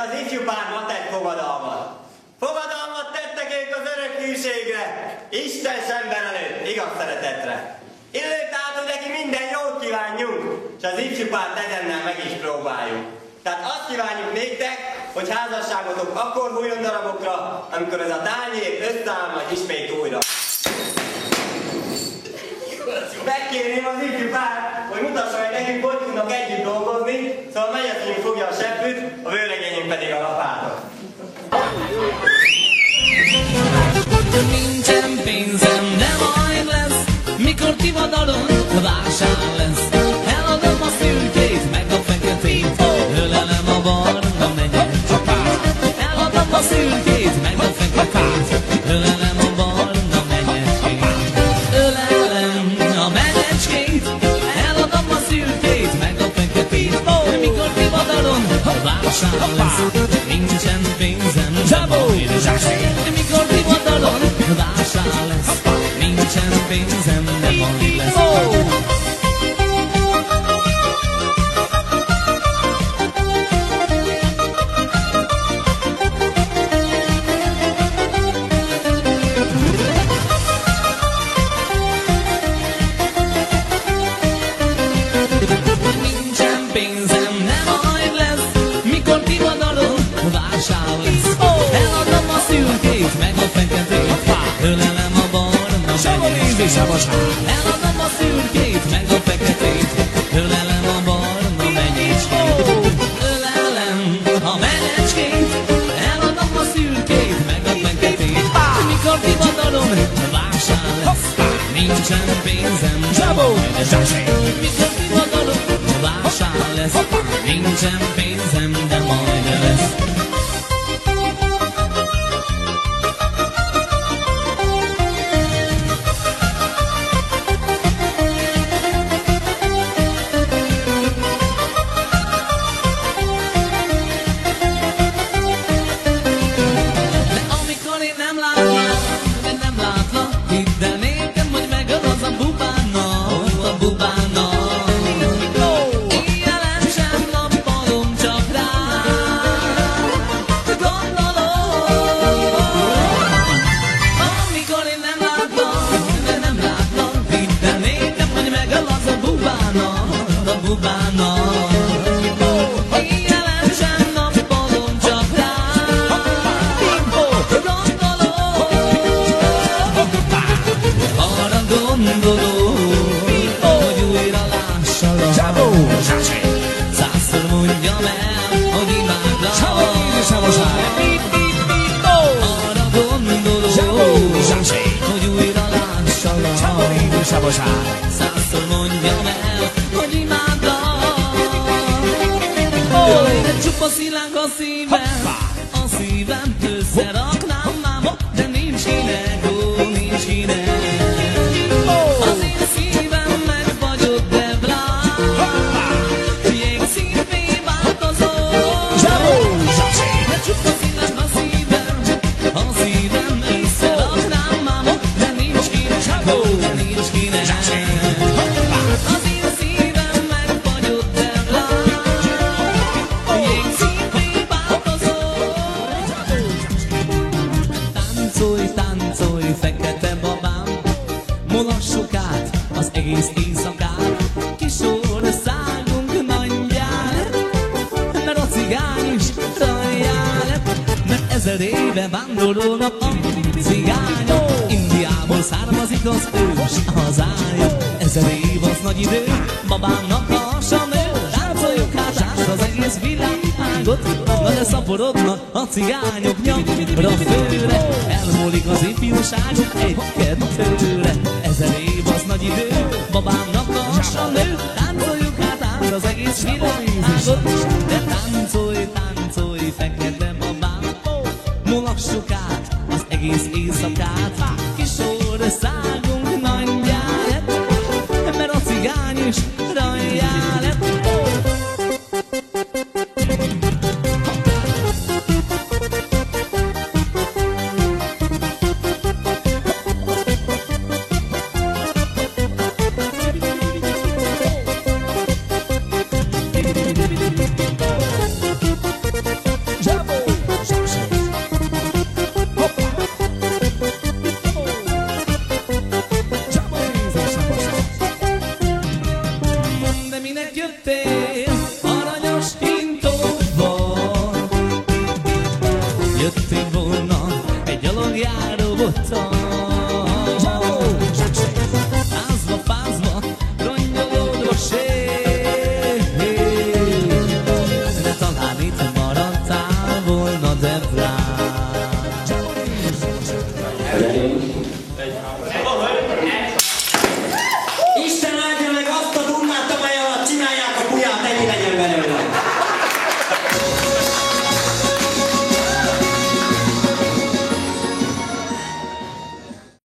az ifjú pár ma tett fogadalmat. Fogadalmat tettek ők az örök hűségre, Isten szemben előtt, igaz szeretetre. Illő tehát, hogy neki minden jót kívánjunk, és az ifjú párt ezennel meg is próbáljuk. Tehát azt kívánjuk néktek, hogy házasságotok akkor hújjon darabokra, amikor ez a tányér összeáll majd ismét újra. Megkérném az ifjú párt, hogy mutassa meg nekünk, hogy tudnak együtt dolgozni, szóval mennyasszonyunk fogja a seppűt, a vőlegényünk pedig a lapátot. Nincsen pénzem, de majd lesz, mikor divadalon vásár lesz. Eladom a szürkét, meg a feketét, ölelem a barna menyecskét. Eladom a szürkét, meg a feketét, ölelem a barna menyecskét. Ölelem a menyecskét, eladom a szürkét, meg a feketét, mikor divadalon vásár lesz. Nincsen pénzem, de majd lesz, mikor divadalon vásár lesz. Nincsen pénzem, de majd lesz. Nincsen pénzem, de majd lesz, mikor divadalon vásár lesz. Eladom a szürkét, meg a feketét, ölelem a barna menyecskét. Eladom a szürkét, meg a feketét, ölelem a barna menyecskét. Ölelem a menyecskét, eladom a szürkét, meg a feketét, mikor divadalom vásár lesz. Nincsen pénzem, de majd lesz, mikor divadalom vásár lesz. Nincsen pénzem, de majd lesz. Százszor mondjam el, hogy imádlak. Jaj, de csupa szilánk a szívem, a szívem összeraknám már, de nincs kinek, ó, nincs kinek. Az én szívem megfagyott, de blád, jégszínvé változó. De csupa szilánk a szívem összeraknám már, de nincs kinek, ó, de nincs kinek. Az én szívem megfagyott, de blád, jégszínvé változó. Táncolj, táncolj, fekete babám, molassuk át az egész éjszakát. Kis országunk nagyján, mert a cigány is talján, mert 1000 éve vándorolnak a cigányok. Indiából származik az ős hazája, 1000 év az nagy idő, babámnak a hasa nő. Táncoljuk át az egész világot, na de szaporodnak a cigányok nyakra főre. Elmúlik az ifjúságuk egy-kettőre, 1000 év az nagy idő, babámnak a hasa nő. Táncoljuk át az egész világot, de táncolj, táncolj, fekete babám, mulassuk át az egész éjszakát. Kis országunk nagyjá lett, mert a cigány is rajjá lett. minek jöttél aranyos hintóval? Jöttél volna egy gyalogjáró bottal,